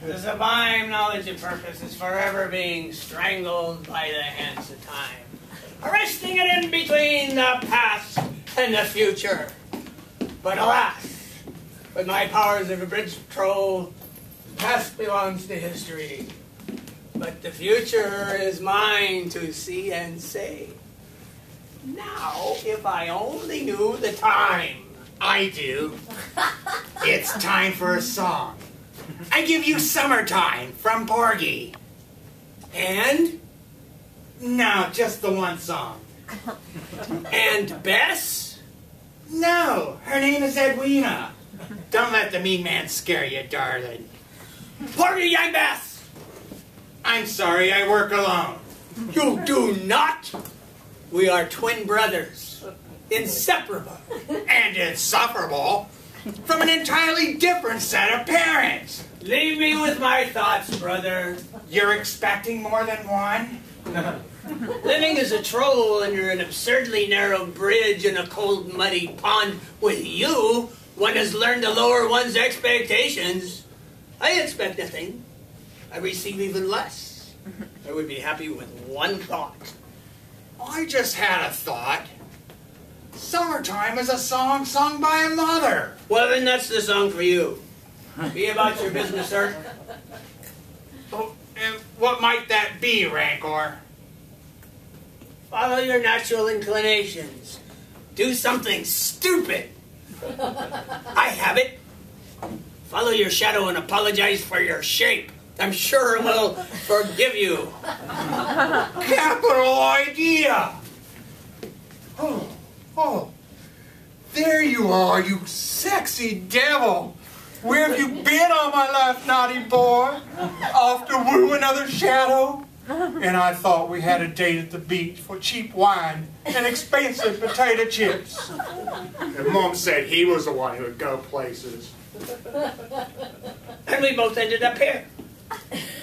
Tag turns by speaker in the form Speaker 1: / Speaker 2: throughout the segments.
Speaker 1: The sublime knowledge of purpose is forever being strangled by the hands of time, arresting it in between the past and the future. But alas, with my powers of abridged troll, the past belongs to history, but the future is mine to see and say. Now, if I only knew the time.
Speaker 2: I do. It's time for a song. I give you Summertime from Porgy.
Speaker 1: And?
Speaker 2: No, just the one song.
Speaker 1: And Bess?
Speaker 2: No, her name is Edwina. Don't let the mean man scare you, darling.
Speaker 1: Porgy Young Bess!
Speaker 2: I'm sorry, I work alone.
Speaker 1: You do not? We are twin brothers, inseparable.
Speaker 2: And insufferable from an entirely different set of parents.
Speaker 1: Leave me with my thoughts, brother.
Speaker 2: You're expecting more than one?
Speaker 1: Living as a troll under an absurdly narrow bridge in a cold, muddy pond with you, one has learned to lower one's expectations. I expect nothing. I receive even less. I would be happy with one thought.
Speaker 2: I just had a thought. Summertime is a song sung by a mother.
Speaker 1: Well, then that's the song for you. Be about your business, sir.
Speaker 2: Oh, and what might that be, Rancor?
Speaker 1: Follow your natural inclinations. Do something stupid. I have it. Follow your shadow and apologize for your shape. I'm sure it will forgive you.
Speaker 2: Capital idea! Oh, there you are, you sexy devil. Where have you been all my life, naughty boy? Off to woo another shadow? And I thought we had a date at the beach for cheap wine and expensive potato chips. And Mom said he was the one who would go places.
Speaker 1: And we both ended up here.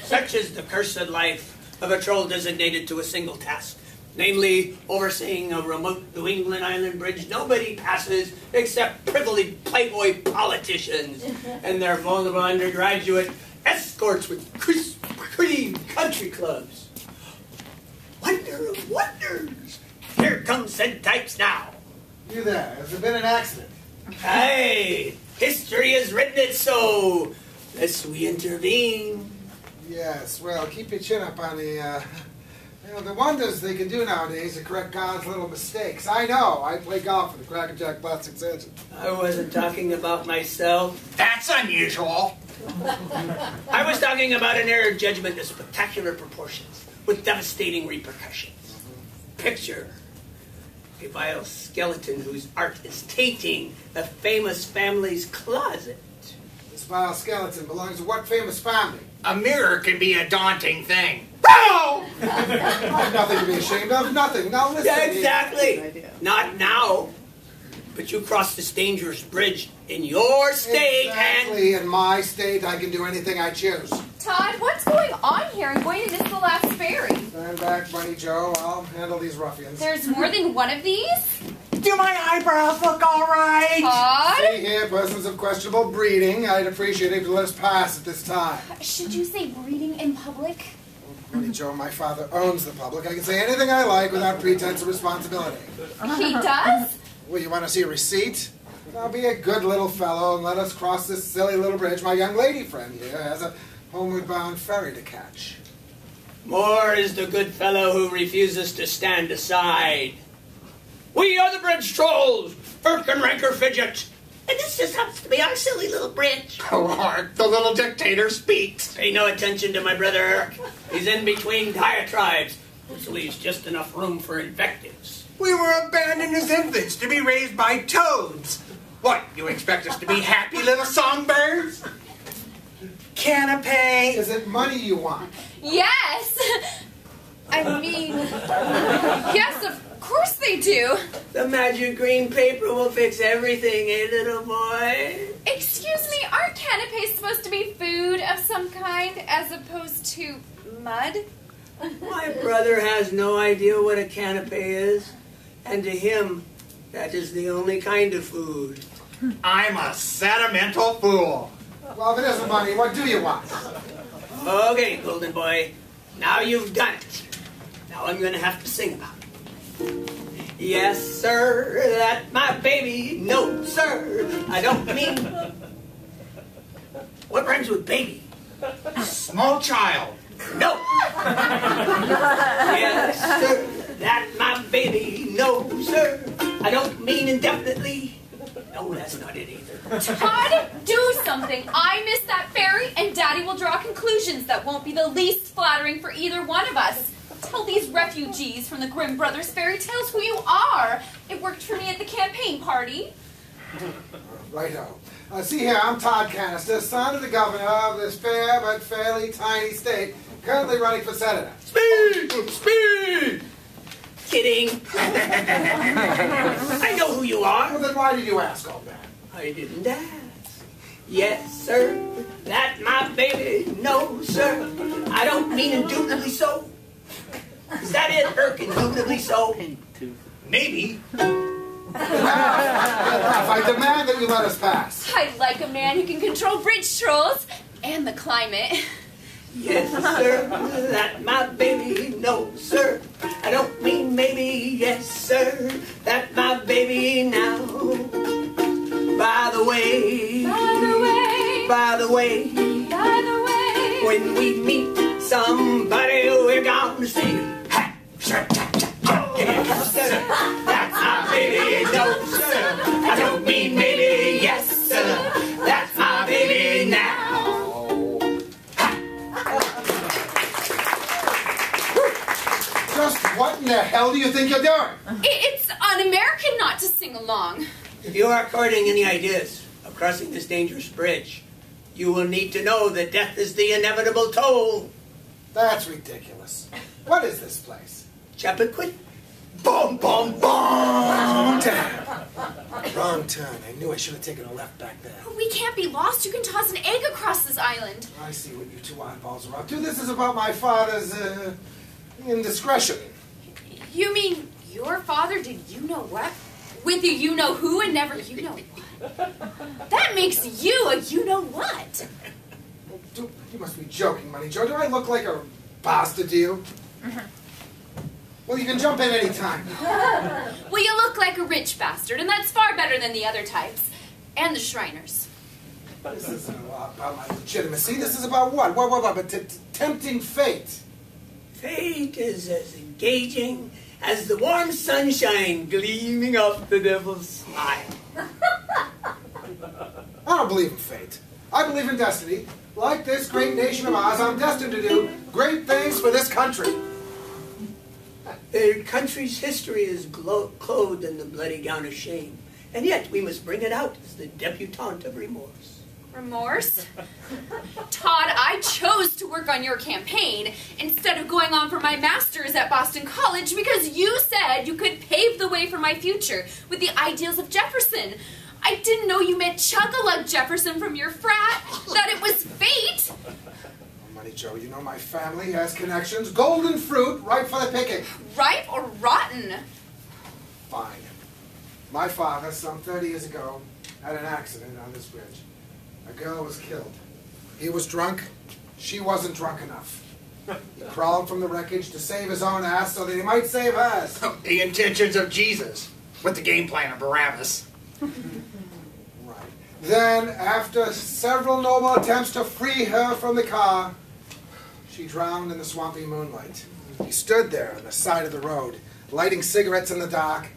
Speaker 1: Such is the cursed life of a troll designated to a single task. Namely, overseeing a remote New England island bridge nobody passes except privileged playboy politicians and their vulnerable undergraduate escorts with pretty country clubs. Wonder of wonders! Here comes said types now.
Speaker 3: You there, has there been an accident?
Speaker 1: Hey, history has written it so, lest we intervene.
Speaker 3: Yes, well, keep your chin up on the wonders they can do nowadays to correct God's little mistakes. I know, I play golf with a crackerjack plastic surgeon.
Speaker 1: I wasn't talking about myself.
Speaker 2: That's unusual.
Speaker 1: I was talking about an error of judgment of spectacular proportions with devastating repercussions. Picture a vile skeleton whose art is tainting a famous family's closet.
Speaker 3: This vile skeleton belongs to what famous family?
Speaker 2: A mirror can be a daunting thing.
Speaker 3: No! Nothing to be ashamed of, nothing. Now listen.
Speaker 1: Yeah, exactly. Not now. But you crossed this dangerous bridge in your state
Speaker 3: exactly. In my state, I can do anything I choose.
Speaker 4: Todd, what's going on here? I'm going to miss the last ferry.
Speaker 3: Stand back, Bunny Joe. I'll handle these ruffians.
Speaker 4: There's more than one of these?
Speaker 2: Do my eyebrows look all right?
Speaker 4: Todd?
Speaker 3: See here, persons of questionable breeding. I'd appreciate it if you let us pass at this time.
Speaker 4: Should you say breeding in public?
Speaker 3: Bunny Joe, my father owns the public. I can say anything I like without pretense of responsibility.
Speaker 4: He does?
Speaker 3: Well, you want to see a receipt? Now be a good little fellow and let us cross this silly little bridge. My young lady friend here has a homeward bound ferry to catch.
Speaker 1: Moore is the good fellow who refuses to stand aside. We are the bridge trolls, Irke and Rancor Fidgett. And this just happens to be our silly little bridge.
Speaker 2: Oh, Lord, the little dictator speaks.
Speaker 1: Pay no attention to my brother Irke. He's in between diatribes, which leaves just enough room for invectives.
Speaker 2: We were abandoned as infants to be raised by toads. What, you expect us to be happy little songbirds? Canapé.
Speaker 3: Is it money you want?
Speaker 4: Yes! I mean, yes, of course they do.
Speaker 1: The magic green paper will fix everything, eh, little boy?
Speaker 4: Excuse me, aren't canapes supposed to be food of some kind as opposed to mud?
Speaker 1: My brother has no idea what a canapé is, and to him, that is the only kind of food.
Speaker 2: I'm a sentimental fool.
Speaker 3: Well, if it isn't money, what do you want?
Speaker 1: Okay, golden boy. Now you've done it. Now I'm going to have to sing about it. Yes, sir, that my baby. No, sir, I don't mean... What rhymes with baby?
Speaker 2: Small child.
Speaker 1: No. Yes, sir, that my baby. No, sir, I don't mean indefinitely. No, that's not it either.
Speaker 4: Todd, do something. I miss that fairy, and Daddy will draw conclusions that won't be the least flattering for either one of us. Tell these refugees from the Grimm Brothers fairy tales who you are. It worked for me at the campaign party.
Speaker 3: Righto. See here, I'm Todd Cannister, son of the governor of this fair but fairly tiny state, currently running for senator.
Speaker 2: Speed! Speed!
Speaker 1: Kidding. I know who you are.
Speaker 3: Well, then why did you ask all that?
Speaker 1: I didn't ask. Yes, sir, that my baby. No, sir, I don't mean indubitably so. Is that it, Irke? Indubitably so? Maybe.
Speaker 3: I demand that you let us pass.
Speaker 4: I like a man who can control bridge trolls and the climate.
Speaker 1: Yes, sir, that my baby. No, sir, I don't mean maybe. Yes, sir, that my baby now. By the way, when we meet somebody, we're gonna sing. Yes, sir, that's my baby. No, sir, I don't mean maybe. Yes, sir, that's my baby now.
Speaker 3: Just what in the hell do you think you're doing?
Speaker 4: It's un-American not to sing along.
Speaker 1: If you are courting any ideas of crossing this dangerous bridge, you will need to know that death is the inevitable toll.
Speaker 3: That's ridiculous. What is this place?
Speaker 1: Chappaquiddick. Boom, boom, boom!
Speaker 3: Wrong turn. I knew I should have taken a left back there.
Speaker 4: We can't be lost. You can toss an egg across this island.
Speaker 3: I see what you two oddballs are up to. This is about my father's indiscretion.
Speaker 4: You mean your father did you know what? With a you know who and never you know what? That makes you a you know what.
Speaker 3: You must be joking, Money Joe. Do I look like a bastard to you? Well, you can jump in any time.
Speaker 4: Well, you look like a rich bastard, and that's far better than the other types. And the Shriners.
Speaker 3: This isn't about my legitimacy. This is about what? What? But tempting fate.
Speaker 1: Fate is as engaging as the warm sunshine gleaming off the devil's smile.
Speaker 3: I don't believe in fate. I believe in destiny. Like this great nation of ours, I'm destined to do great things for this country.
Speaker 1: The country's history is clothed in the bloody gown of shame, and yet we must bring it out as the debutante of remorse.
Speaker 4: Remorse? Todd, I chose to work on your campaign instead of going on for my master's at Boston College because you said you could pave the way for my future with the ideals of Jefferson. I didn't know you meant Chug-a-Lug Jefferson from your frat, that it was fate.
Speaker 3: Money Joe, you know my family has connections. Golden fruit, ripe for the picking.
Speaker 4: Ripe or rotten?
Speaker 3: Fine. My father, some 30 years ago, had an accident on this bridge. A girl was killed. He was drunk. She wasn't drunk enough. He crawled from the wreckage to save his own ass so that he might save hers.
Speaker 2: The intentions of Jesus, with the game plan of Barabbas.
Speaker 3: Right. Then, after several noble attempts to free her from the car, she drowned in the swampy moonlight. He stood there on the side of the road, lighting cigarettes in the dark,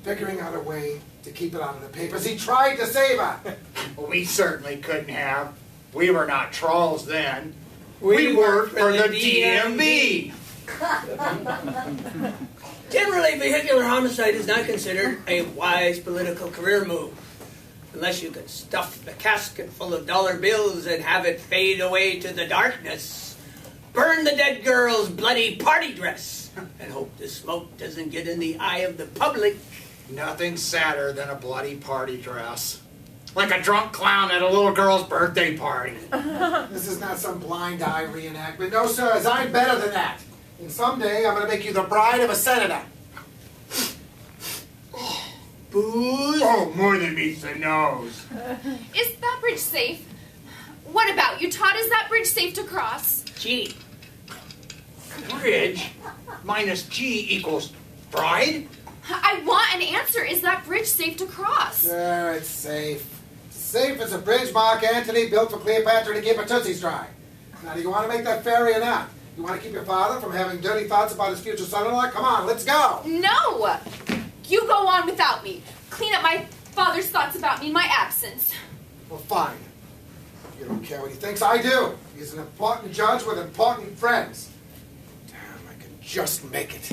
Speaker 3: figuring out a way to keep it out of the papers. He tried to save her.
Speaker 2: Well, we certainly couldn't have. We were not trolls then. We worked for the DMV.
Speaker 1: Generally, vehicular homicide is not considered a wise political career move, unless you can stuff the casket full of dollar bills and have it fade away to the darkness. Burn the dead girl's bloody party dress, and hope the smoke doesn't get in the eye of the public.
Speaker 2: Nothing sadder than a bloody party dress. Like a drunk clown at a little girl's birthday party.
Speaker 3: This is not some blind eye reenactment. No, sirs, I'm better than that. And someday I'm going to make you the bride of a senator.
Speaker 1: Booze?
Speaker 2: Oh, more than meets the nose.
Speaker 4: Is that bridge safe? What about you, Todd? Is that bridge safe to cross?
Speaker 1: G.
Speaker 2: Bridge minus G equals bride?
Speaker 4: I want an answer. Is that bridge safe to cross?
Speaker 3: Sure, it's safe. Safe as a bridge Mark Antony built for Cleopatra to keep her tootsies dry. Now, do you want to make that fairy or not? You want to keep your father from having dirty thoughts about his future son-in-law? Come on, let's go.
Speaker 4: No! You go on without me. Clean up my father's thoughts about me in my absence.
Speaker 3: Well, fine. You don't care what he thinks. I do. He's an important judge with important friends. Damn, I could just make it.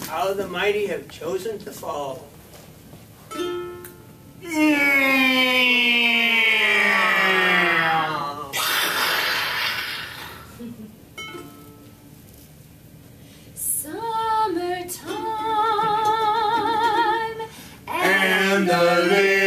Speaker 1: How the mighty have chosen to fall.
Speaker 4: Summertime
Speaker 2: And the